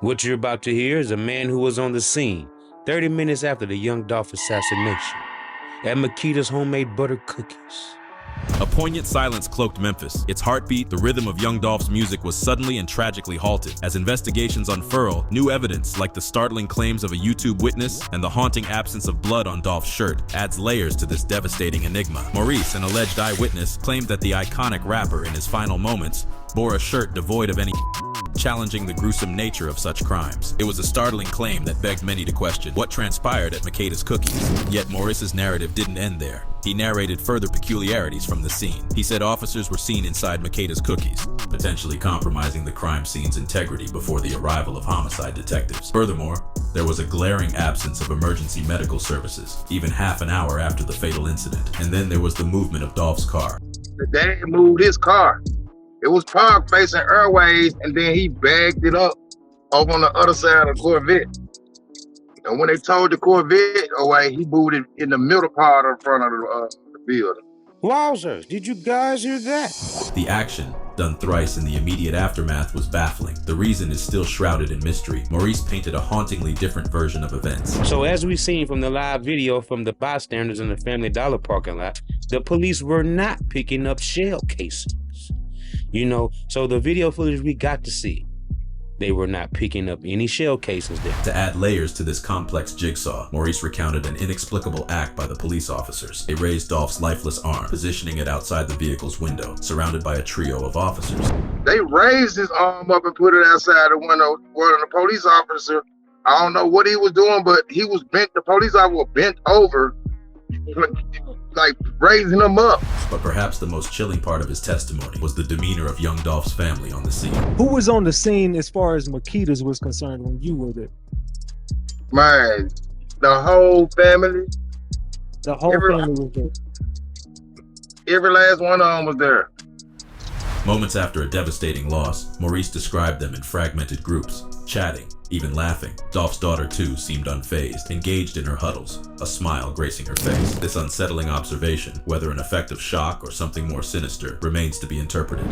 What you're about to hear is a man who was on the scene 30 minutes after the Young Dolph assassination at Makita's homemade butter cookies. A poignant silence cloaked Memphis. Its heartbeat, the rhythm of Young Dolph's music, was suddenly and tragically halted. As investigations unfurl, new evidence, like the startling claims of a YouTube witness and the haunting absence of blood on Dolph's shirt, adds layers to this devastating enigma. Maurice, an alleged eyewitness, claimed that the iconic rapper, in his final moments, bore a shirt devoid of any challenging the gruesome nature of such crimes. It was a startling claim that begged many to question what transpired at Makita's cookies. Yet Maurice's narrative didn't end there. He narrated further peculiarities from the scene. He said officers were seen inside Makita's cookies, potentially compromising the crime scene's integrity before the arrival of homicide detectives. Furthermore, there was a glaring absence of emergency medical services, even half an hour after the fatal incident. And then there was the movement of Dolph's car. The dad moved his car. It was parked facing Airways, and then he bagged it up over on the other side of the Corvette. And when they towed the Corvette away, he moved it in the middle part of the front of the building. Wowzers, did you guys hear that? The action, done thrice in the immediate aftermath, was baffling. The reason is still shrouded in mystery. Maurice painted a hauntingly different version of events. So as we've seen from the live video from the bystanders in the Family Dollar parking lot, the police were not picking up shell casings. So the video footage we got to see, they were not picking up any shell casings there. To add layers to this complex jigsaw, Maurice recounted an inexplicable act by the police officers. They raised Dolph's lifeless arm, positioning it outside the vehicle's window, surrounded by a trio of officers. They raised his arm up and put it outside the window. One of the police officer, I don't know what he was doing, but he was bent. The police officer was bent over, like raising him up. But perhaps the most chilling part of his testimony was the demeanor of Young Dolph's family on the scene. Who was on the scene as far as Makita's was concerned when you were there? Man, the whole family. The whole family was there. Every last one of them was there. Moments after a devastating loss, Maurice described them in fragmented groups, chatting, even laughing. Dolph's daughter, too, seemed unfazed, engaged in her huddles, a smile gracing her face. This unsettling observation, whether an effect of shock or something more sinister, remains to be interpreted.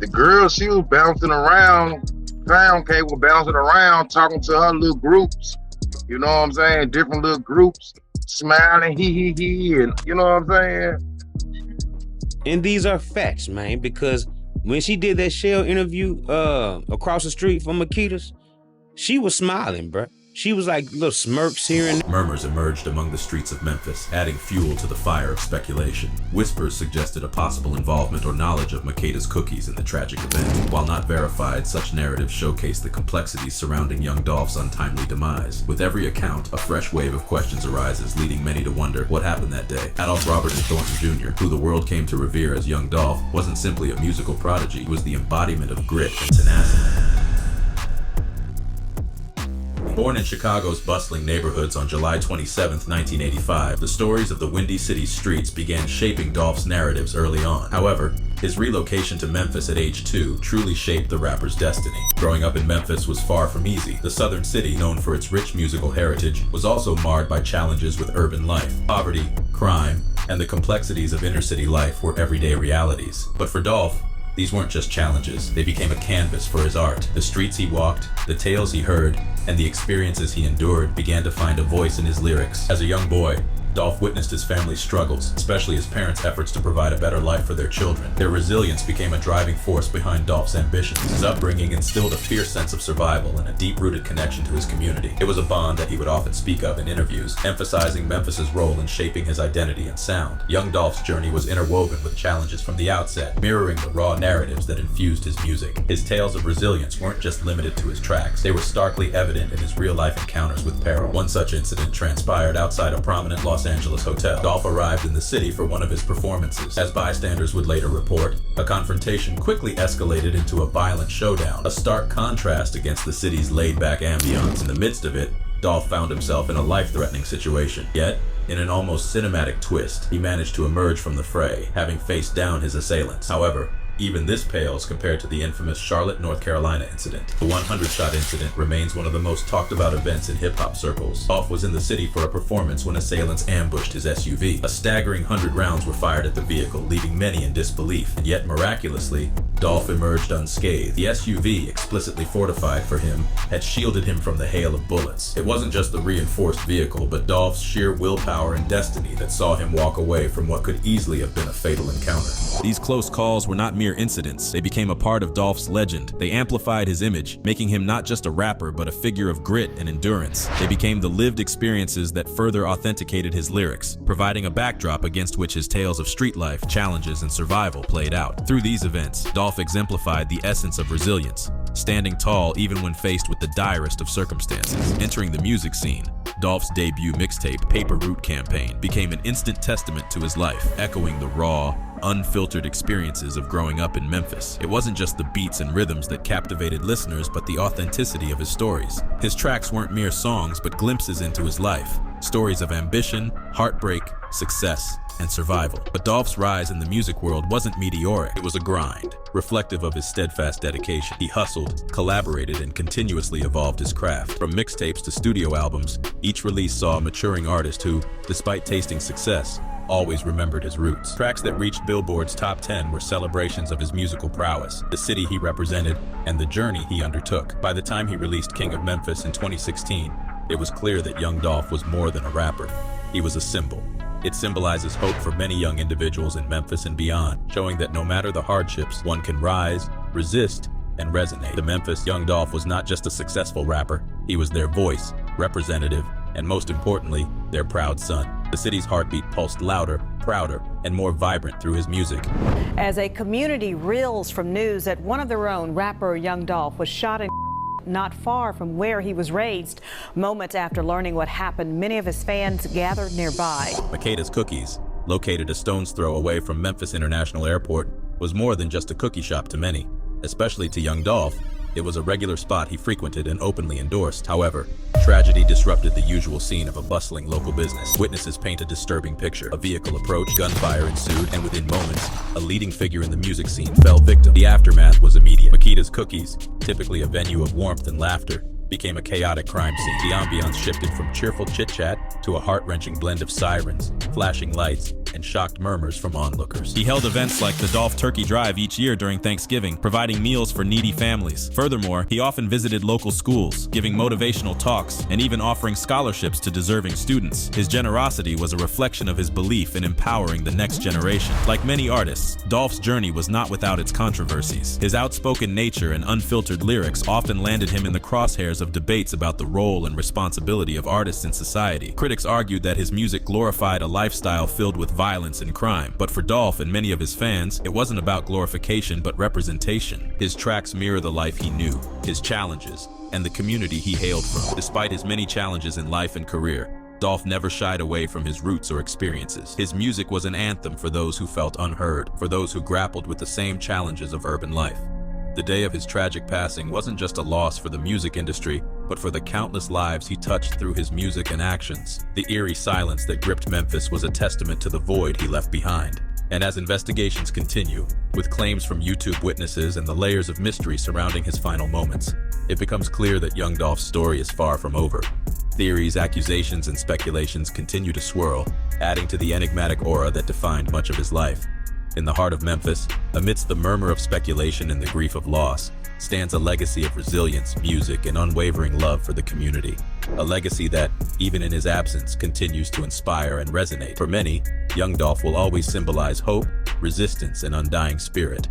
The girl, she was bouncing around, pound cake was bouncing around, talking to her little groups. You know what I'm saying? Different little groups, smiling, he, and you know what I'm saying? And these are facts, man, because when she did that shell interview across the street from Makita's, she was smiling, bruh. She was like little smirks here and there. Murmurs emerged among the streets of Memphis, adding fuel to the fire of speculation. Whispers suggested a possible involvement or knowledge of Makita's cookies in the tragic event. While not verified, such narratives showcase the complexities surrounding Young Dolph's untimely demise. With every account, a fresh wave of questions arises, leading many to wonder what happened that day. Adolph Robert Thornton Jr., who the world came to revere as Young Dolph, wasn't simply a musical prodigy, he was the embodiment of grit and tenacity. Born in Chicago's bustling neighborhoods on July 27, 1985, the stories of the Windy City's streets began shaping Dolph's narratives early on. However, his relocation to Memphis at age 2 truly shaped the rapper's destiny. Growing up in Memphis was far from easy. The southern city, known for its rich musical heritage, was also marred by challenges with urban life. Poverty, crime, and the complexities of inner-city life were everyday realities. But for Dolph, these weren't just challenges, they became a canvas for his art. The streets he walked, the tales he heard, and the experiences he endured began to find a voice in his lyrics. As a young boy, Dolph witnessed his family's struggles, especially his parents' efforts to provide a better life for their children. Their resilience became a driving force behind Dolph's ambitions. His upbringing instilled a fierce sense of survival and a deep-rooted connection to his community. It was a bond that he would often speak of in interviews, emphasizing Memphis's role in shaping his identity and sound. Young Dolph's journey was interwoven with challenges from the outset, mirroring the raw narratives that infused his music. His tales of resilience weren't just limited to his tracks. They were starkly evident in his real-life encounters with peril. One such incident transpired outside a prominent Los Angeles hotel. Dolph arrived in the city for one of his performances. As bystanders would later report, a confrontation quickly escalated into a violent showdown, a stark contrast against the city's laid-back ambiance. In the midst of it, Dolph found himself in a life-threatening situation. Yet, in an almost cinematic twist, he managed to emerge from the fray, having faced down his assailants. However, even this pales compared to the infamous Charlotte, North Carolina incident. The 100-shot incident remains one of the most talked about events in hip-hop circles. Dolph was in the city for a performance when assailants ambushed his SUV. A staggering 100 rounds were fired at the vehicle, leaving many in disbelief. And yet, miraculously, Dolph emerged unscathed. The SUV, explicitly fortified for him, had shielded him from the hail of bullets. It wasn't just the reinforced vehicle, but Dolph's sheer willpower and destiny that saw him walk away from what could easily have been a fatal encounter. These close calls were not mere incidents. They became a part of Dolph's legend. They amplified his image, making him not just a rapper, but a figure of grit and endurance. They became the lived experiences that further authenticated his lyrics, providing a backdrop against which his tales of street life, challenges, and survival played out. Through these events, Dolph exemplified the essence of resilience, standing tall even when faced with the direst of circumstances. Entering the music scene, Dolph's debut mixtape, Paper Route Campaign, became an instant testament to his life, echoing the raw, unfiltered experiences of growing up in Memphis. It wasn't just the beats and rhythms that captivated listeners, but the authenticity of his stories. His tracks weren't mere songs, but glimpses into his life. Stories of ambition, heartbreak, success, and survival. But Dolph's rise in the music world wasn't meteoric. It was a grind, reflective of his steadfast dedication. He hustled, collaborated, and continuously evolved his craft. From mixtapes to studio albums, each release saw a maturing artist who, despite tasting success, always remembered his roots. Tracks that reached Billboard's top 10 were celebrations of his musical prowess, the city he represented, and the journey he undertook. By the time he released King of Memphis in 2016, it was clear that Young Dolph was more than a rapper. He was a symbol. It symbolizes hope for many young individuals in Memphis and beyond, showing that no matter the hardships, one can rise, resist, and resonate. The Memphis Young Dolph was not just a successful rapper, he was their voice, representative, and most importantly, their proud son. The city's heartbeat pulsed louder, prouder, and more vibrant through his music. As a community reels from news that one of their own, rapper Young Dolph, was shot and not far from where he was raised. Moments after learning what happened, many of his fans gathered nearby. Makeda's Cookies, located a stone's throw away from Memphis International Airport, was more than just a cookie shop to many. Especially to Young Dolph, it was a regular spot he frequented and openly endorsed. However, tragedy disrupted the usual scene of a bustling local business. Witnesses paint a disturbing picture. A vehicle approached, gunfire ensued, and within moments, a leading figure in the music scene fell victim. The aftermath was immediate. Makeda's Cookies, typically a venue of warmth and laughter, became a chaotic crime scene. The ambiance shifted from cheerful chit-chat to a heart-wrenching blend of sirens, flashing lights, and shocked murmurs from onlookers. He held events like the Dolph Turkey Drive each year during Thanksgiving, providing meals for needy families. Furthermore, he often visited local schools, giving motivational talks, and even offering scholarships to deserving students. His generosity was a reflection of his belief in empowering the next generation. Like many artists, Dolph's journey was not without its controversies. His outspoken nature and unfiltered lyrics often landed him in the crosshairs of debates about the role and responsibility of artists in society. Critics argued that his music glorified a lifestyle filled with violence and crime. But for Dolph and many of his fans, it wasn't about glorification but representation. His tracks mirror the life he knew, his challenges, and the community he hailed from. Despite his many challenges in life and career, Dolph never shied away from his roots or experiences. His music was an anthem for those who felt unheard, for those who grappled with the same challenges of urban life. The day of his tragic passing wasn't just a loss for the music industry, but for the countless lives he touched through his music and actions. The eerie silence that gripped Memphis was a testament to the void he left behind. And as investigations continue, with claims from YouTube witnesses and the layers of mystery surrounding his final moments, it becomes clear that Young Dolph's story is far from over. Theories, accusations, and speculations continue to swirl, adding to the enigmatic aura that defined much of his life. In the heart of Memphis, amidst the murmur of speculation and the grief of loss, stands a legacy of resilience, music, and unwavering love for the community. A legacy that, even in his absence, continues to inspire and resonate. For many, Young Dolph will always symbolize hope, resistance, and undying spirit.